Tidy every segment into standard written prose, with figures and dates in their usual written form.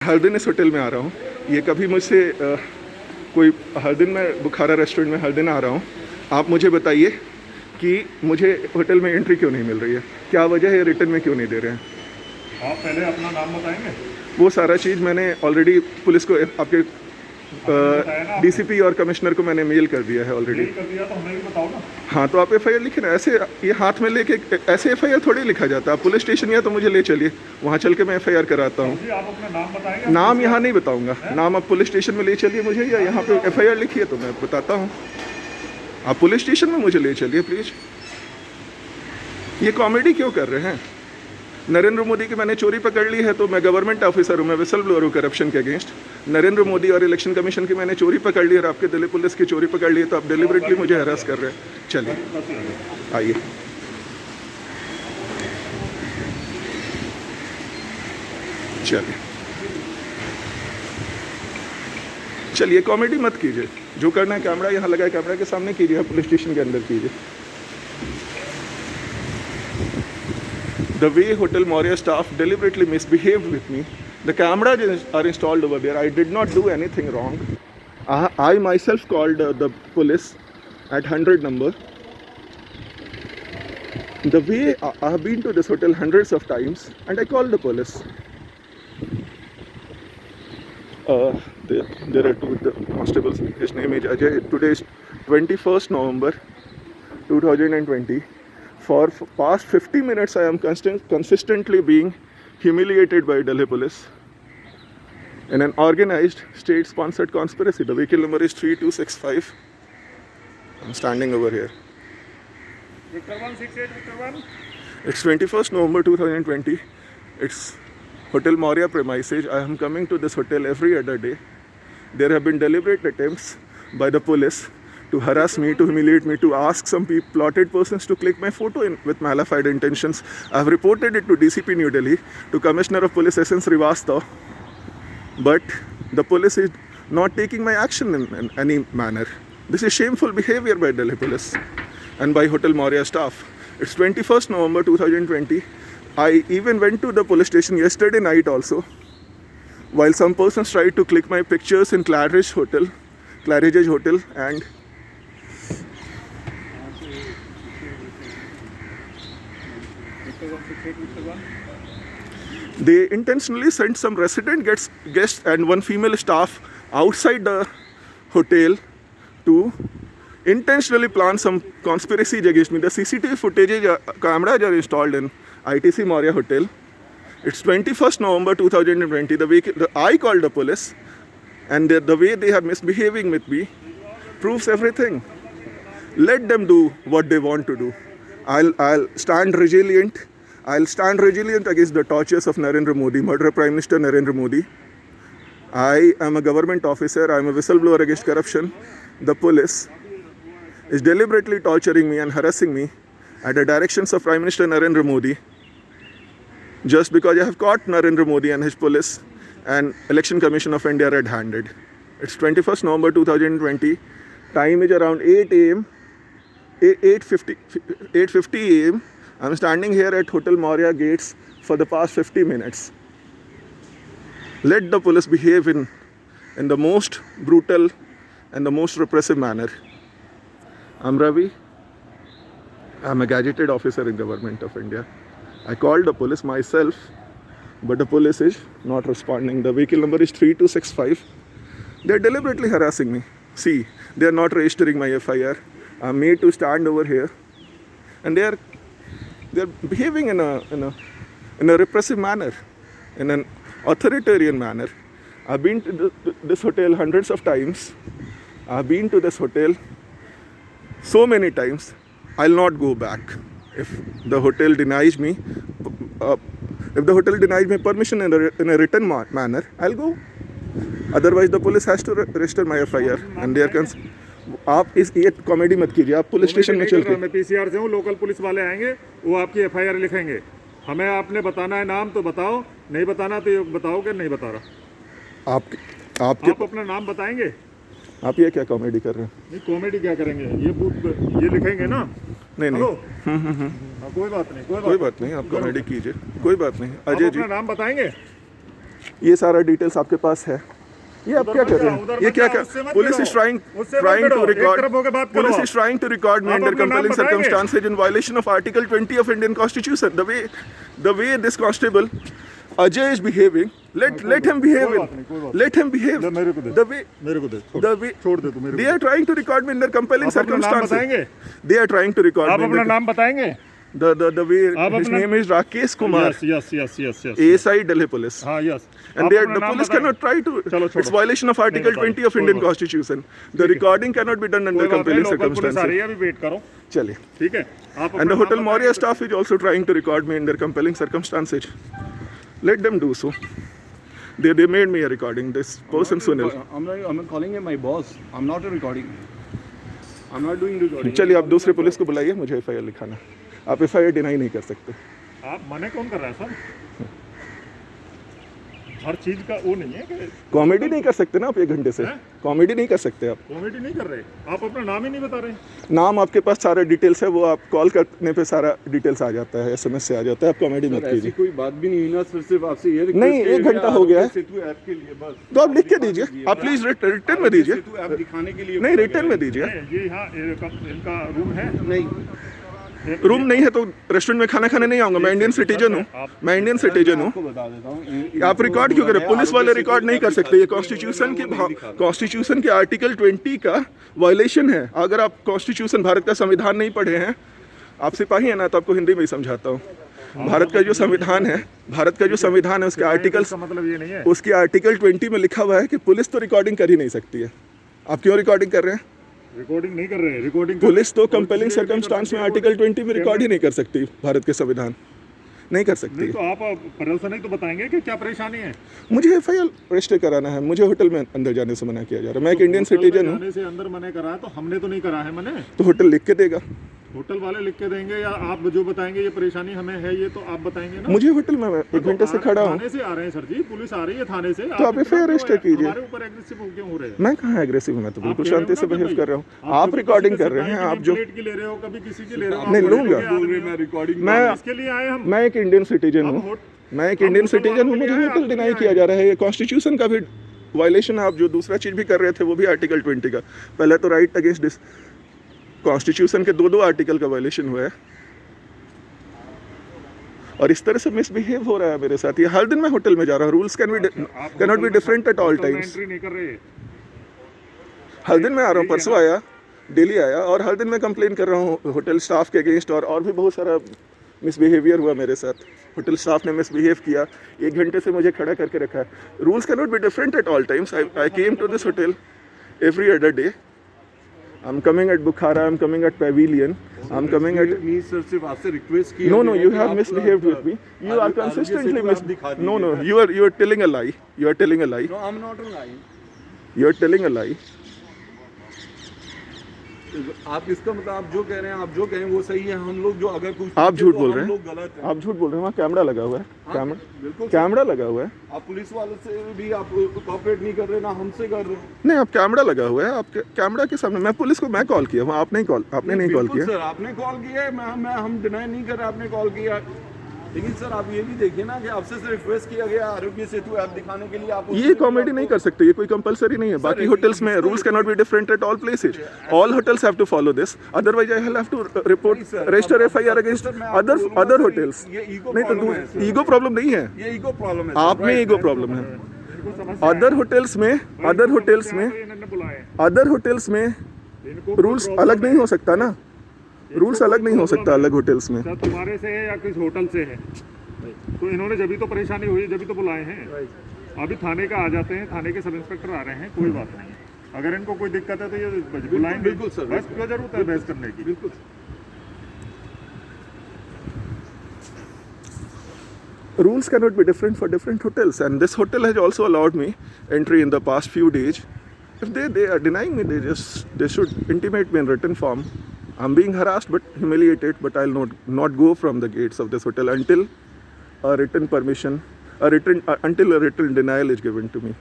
हर दिन इस होटल में आ रहा हूँ। ये कभी मुझसे कोई हर दिन मैं बुखारा रेस्टोरेंट में हर दिन आ रहा हूँ। आप मुझे बताइए कि मुझे होटल में एंट्री क्यों नहीं मिल रही है, क्या वजह है, रिटर्न में क्यों नहीं दे रहे हैं? आप पहले अपना नाम बताएंगे। वो सारा चीज़ मैंने ऑलरेडी पुलिस को, आपके बताया ना, डीसीपी और कमिश्नर को मैंने मेल कर दिया है ऑलरेडी। मेल कर दिया तो हमें भी बताओ ना। हाँ, तो आप एफआईआर लिखे ना, ऐसे ये हाथ में लेके ऐसे एफआईआर थोड़ी लिखा जाता है। आप पुलिस स्टेशन या तो मुझे ले चलिए, वहाँ चल के मैं एफआईआर कराता हूँ। जी, आप अपना नाम बताएंगे। नाम यहाँ नहीं बताऊँगा, नाम आप पुलिस स्टेशन में ले चलिए मुझे, या यहाँ पे एफआईआर लिखिए तो मैं बताता हूँ। आप पुलिस स्टेशन में मुझे ले चलिए प्लीज़। ये कॉमेडी क्यों कर रहे हैं? नरेंद्र मोदी की मैंने चोरी पकड़ ली है तो मैं गवर्नमेंट ऑफिसर हूँ, मैं विसल ब्लोअर हूँ करप्शन के अगेंस्ट। नरेंद्र मोदी और इलेक्शन कमीशन की मैंने चोरी पकड़ ली और आपके दिल्ली पुलिस की चोरी पकड़ ली है, तो आप डिलिबरेटली मुझे हरास कर रहे हैं। चलिए आइए। चलिए कॉमेडी मत कीजिए, जो करना है कैमरा यहाँ लगा है, कैमरा के सामने कीजिए, पुलिस स्टेशन के अंदर कीजिए। The way Hotel Moria staff deliberately misbehaved with me. The cameras are installed over there. I did not do anything wrong. I myself called the police at 100 number. The way I have been to this hotel hundreds of times, and I called the police. There are two constables. His name is Ajay. Today is 21st November 2020. For past 50 minutes, I am consistently being humiliated by Delhi police in an organized, state-sponsored conspiracy. The vehicle number is 3265. I'm standing over here. Victor 168 Victor 1. It's 21st November 2020. It's Hotel Moria premises. I am coming to this hotel every other day. There have been deliberate attempts by the police to harass me, to humiliate me, to ask some plotted persons to click my photo with malafide intentions. I have reported it to DCP New Delhi, to Commissioner of Police S.N. Srivastava, but the police is not taking my action in any manner. This is shameful behavior by Delhi police and by Hotel Moria staff. It's 21st November 2020. I even went to the police station yesterday night also, while some persons tried to click my pictures in Claridge Hotel, and they intentionally sent some resident guests and one female staff outside the hotel to intentionally plan some conspiracy against me. The CCTV footage cameras are installed in ITC Moria Hotel. It's 21st November 2020. I called the police, and the way they are misbehaving with me proves everything. Let them do what they want to do. I'll stand resilient. I'll stand resilient against the tortures of Narendra Modi, murderer Prime Minister Narendra Modi. I am a government officer. I am a whistleblower against corruption. The police is deliberately torturing me and harassing me at the directions of Prime Minister Narendra Modi, just because I have caught Narendra Modi and his police and Election Commission of India red-handed. It's 21st November 2020. Time is around 8 a.m. 8:50 a.m. I'm standing here at Hotel Moria gates for the past 50 minutes. Let the police behave in the most brutal and the most repressive manner. I'm Ravi. I'm a gazetted officer in Government of India. I called the police myself, but the police is not responding. The vehicle number is 3265. They're deliberately harassing me. See, they're not registering my FIR. I'm made to stand over here, and they're behaving in a repressive manner, in an authoritarian manner. I've been to this hotel hundreds of times. I've been to this hotel so many times. I'll not go back. If the hotel denies me, permission in a written manner, I'll go. Otherwise, the police has to register my FIR, and they are आप ये comedy मत कीजिए। आप police station में चल के, मैं PCR से हूँ, लोकल पुलिस वाले आएंगे, वो आपकी एफआईआर लिखेंगे। हमें आपने बताना है नाम तो बताओ, नहीं बताना तो ये बताओ कि नहीं बता रहा। आप अपना नाम बताएंगे। आप ये क्या कॉमेडी कर रहे हैं? नहीं, कॉमेडी क्या करेंगे, ये लिखेंगे ना। नहीं कोई बात नहीं, कोई बात नहीं, आप कॉमेडी कीजिए, कोई बात नहीं। अजय जी, अपना नाम बताएंगे। ये सारा डिटेल्स आपके पास है। ये आप क्या कर रहे हैं? ये क्या कर police is trying to record police is trying to record me under compelling circumstances in violation of article 20 of Indian constitution. The way this constable Ajay is behaving, let him behave मेरे को दे, the way मेरे को दे, the way छोड़ दे तू मेरे को। they are trying to record me under compelling आप अपना नाम circumstances। बताएंगे? They are trying to record आप me अपना under नाम बताएंगे? the way आप his अपना- name is Rakesh Kumar, yes, ASI Delhi Police, हाँ yes। and आप they are, अपना the नाम police बताएंगे? cannot try to चलो, छोड़ो। it's violation of article नहीं 20 of कोई Indian बात constitution। The recording cannot be done under कोई बात नहीं, compelling लोकल पुलिस आ रही circumstances। है, अभी वेट करो, चलिए। ठीक है? आप And अपना the hotel नाम Moria बताएंगे? staff is also trying to record me under compelling circumstances। Let them do so। They made me a recording. This person Sunil। I'm not calling him my boss. I'm not a recording. I'm not doing recording. चलिए आप दूसरे police को बुलाइए, मुझे FIR लिखाना। आप FIR deny नहीं कर सकते। आप मने कौन कर रहा है सर? हर चीज का वो नहीं है कि कॉमेडी नहीं कर सकते ना आप 1 घंटे से। हैं? कॉमेडी नहीं कर सकते आप। कॉमेडी नहीं कर रहे, आप अपना नाम ही नहीं बता रहे। नाम आपके पास सारा डिटेल्स है, वो आप कॉल करने पे सारा डिटेल्स आ जाता है, एसएमएस से आ जाता है। आप कॉमेडी मत ऐसी कीजिए। कोई बात भी नहीं है ना सर, सिर्फ आपसे ये रिक्वेस्ट नहीं, 1 घंटा हो गया है। सेतु ऐप के लिए बस। तो आप लिख के दीजिए। आप प्लीज रिटर्न में दीजिए। सेतु ऐप दिखाने के लिए नहीं, रिटर्न में दीजिए। ये यहाँ इनका रूम है। नहीं, रूम नहीं है तो रेस्टोरेंट में खाना खाने नहीं आऊंगा। मैं इंडियन सिटीजन हूँ, मैं इंडियन सिटीजन हूँ। आपको बता देता हूँ। आप रिकॉर्ड क्यों करें? पुलिस वाले रिकॉर्ड नहीं कर सकते। ये कॉन्स्टिट्यूशन के आर्टिकल 20 का वायलेशन है। अगर आप कॉन्स्टिट्यूशन, भारत का संविधान नहीं पढ़े हैं, आप सिपाही हैं ना, तो आपको हिंदी में ही समझाता हूँ। भारत का जो संविधान है, उसके आर्टिकल, इसका मतलब ये नहीं है। उसके आर्टिकल 20 में लिखा हुआ है कि पुलिस तो रिकॉर्डिंग कर ही नहीं सकती है। आप क्यों रिकॉर्डिंग कर रहे हैं? रिकॉर्डिंग नहीं कर रहे, रिकॉर्डिंग पुलिस तो कंपेलिंग सर्कमस्टांस में आर्टिकल 20 में रिकॉर्ड ही नहीं कर सकती। भारत के संविधान नहीं कर सकती। नहीं तो आप प्रदर्शन नहीं तो बताएंगे कि क्या परेशानी है। मुझे एफआईआर रजिस्टर कराना है। मुझे होटल में अंदर जाने से मना किया जा रहा है। मैं एक इंडियन सिटीजन हूँ। जाने से अंदर मने करा है, तो हमने तो नहीं करा है मने। तो होटल लिख के देगा। होटल वाले लिख के देंगे या आप जो बताएंगे ये परेशानी हमें है, ये तो आप बताएंगे ना। मुझे होटल में 1 घंटे से खड़ा हूँ। थाने से आ रहे हैं सर जी, पुलिस आ रही है थाने से। तो आप एफआईआर रजिस्टर कीजिए। हमारे ऊपर एग्रेसिव क्यों हो रहे हैं? मैं कहाँ एग्रेसिव हूँ? मैं तो बिल्कुल कह रहे हो शांति से ना बिहेव भाई, कर रहा हूँ। आप कभी रिकॉर्डिंग किसी कर रहे हैं। सिपाही आप जो प्लेट की ले रहे हो, कभी किसी की ले रहे हो। नहीं आप लूंगा। बोल रहे हैं, मैं रिकॉर्डिंग मैं इसके लिए आए हम। मैं एक इंडियन सिटीजन हूँ। मैं एक इंडियन सिटीजन हूँ। मुझे होटल डिनाई किया जा रहा है। ये कॉन्स्टिट्यूशन का भी वायलेशन है। आप जो दूसरा चीज़ भी कर रहे थे वो भी आर्टिकल 20 का। पहले तो राइट अगेंस्ट कॉन्स्टिट्यूशन के 2 आर्टिकल का वायलेशन हुआ है, और इस तरह से मिसबिहेव हो रहा है मेरे साथ। ये हर दिन मैं होटल में जा रहा हूँ। Rules can be different at all times. Entry नहीं कर रहे। हर दिन मैं आ रहा हूँ। परसों आया, डेली आया, और हर दिन मैं कंप्लेन कर रहा हूँ होटल स्टाफ के अगेंस्ट। और भी बहुत सारा मिसबिहेवियर हुआ मेरे साथ। होटल स्टाफ ने मिसबिहेव किया। 1 घंटे से मुझे खड़ा करके रखा है। Rules can not be different at all times. I came to this hotel every other day. I am coming at Bukhara, I am coming at Pavilion, I am coming at नहीं sir, सिर्फ आपसे request की। No, you have misbehaved with me. You are consistently No, you are telling a lie. You are telling a lie. No, I'm not lying. You are telling a lie. आप इसका मतलब आप जो कह रहे हैं, आप जो कहें वो सही है। हम लोग जो अगर कुछ आप झूठ बोल हम रहे लोग हैं। गलत हैं। आप झूठ बोल रहे हैं। वहाँ कैमरा लगा हुआ है। बिल्कुल सर। कैमरा लगा हुआ है। आप पुलिस वालों से भी आप कोऑपरेट नहीं कर रहे, ना हमसे कर रहे। नहीं, आप कैमरा लगा हुआ है। आप कैमरा के सामने मैं पुलिस को कॉल किया। वहाँ आपने नहीं कॉल किया। सर आपने कॉल किया है, हम डिनाई नहीं कर रहे आपने कॉल किया। लेकिन सर आप ये भी देखिए ना कि आपसे सिर्फ रिक्वेस्ट किया गया आरोग्य सेतु ऐप दिखाने के लिए। आप ये कॉमेडी नहीं कर सकते। ये कोई कंपलसरी नहीं है। बाकी होटल्स में rules can not be different at all places. All hotels have to follow this, otherwise I have to report register FIR against other hotels. नहीं तो ईगो प्रॉब्लम नहीं है। ये ईगो प्रॉब्लम है। आप में ईगो प्रॉब्लम है। इनको समस्या अदर होटल्स में इन्होंने बुलाए। रूल्स अलग नहीं हो सकता ना। रूल्स अलग नहीं हो सकता अलग होटल्स में। सर तुम्हारे से है या किस होटल से है? तो इन्होंने जब भी तो परेशानी हुई, जब भी तो बुलाए हैं। अभी थाने का आ जाते हैं, थाने के सब इंस्पेक्टर आ रहे हैं, कोई बात नहीं। अगर इनको कोई दिक्कत है तो ये बुलाएंगे। बिल्कुल सर। बस क्या जरूरत है बहस करने की? बिल्कुल। Rules cannot be different for different hotels, and this hotel has also allowed me entry in the past few days. If they are denying me, they should intimate me in written form. I'm being harassed but humiliated, but I'll not go from the gates of this hotel until a written permission, until a written denial is given to me.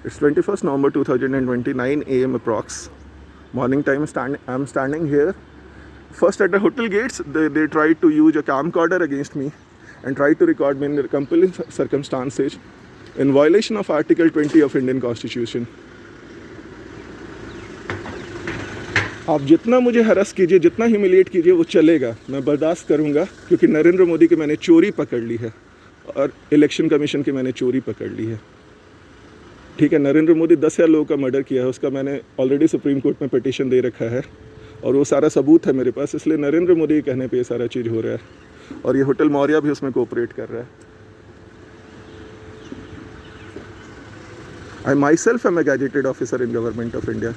It's 21st November 2020, 9 a.m. approx. Morning time. I'm standing here. First at the hotel gates, they tried to use a camcorder against me and tried to record me in compelling circumstances. in violation of Article 20 of Indian Constitution. आप जितना मुझे हरस कीजिए, जितना humiliate कीजिए, वो चलेगा, मैं बर्दाश्त करूंगा, क्योंकि नरेंद्र मोदी की मैंने चोरी पकड़ ली है और इलेक्शन कमीशन की मैंने चोरी पकड़ ली है। ठीक है, नरेंद्र मोदी 10,000 लोगों का मर्डर किया है, उसका मैंने ऑलरेडी सुप्रीम कोर्ट में पिटीशन दे रखा है और वो सारा सबूत है मेरे पास, इसलिए नरेंद्र मोदी के कहने पे ये सारा चीज़ हो रहा है और ये होटल मौर्या भी उसमें कोऑपरेट कर रहा है। I myself am a gazetted officer in government of India.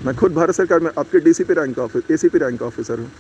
मैं खुद भारत सरकार में आपके ACP रैंक ऑफिसर हूँ।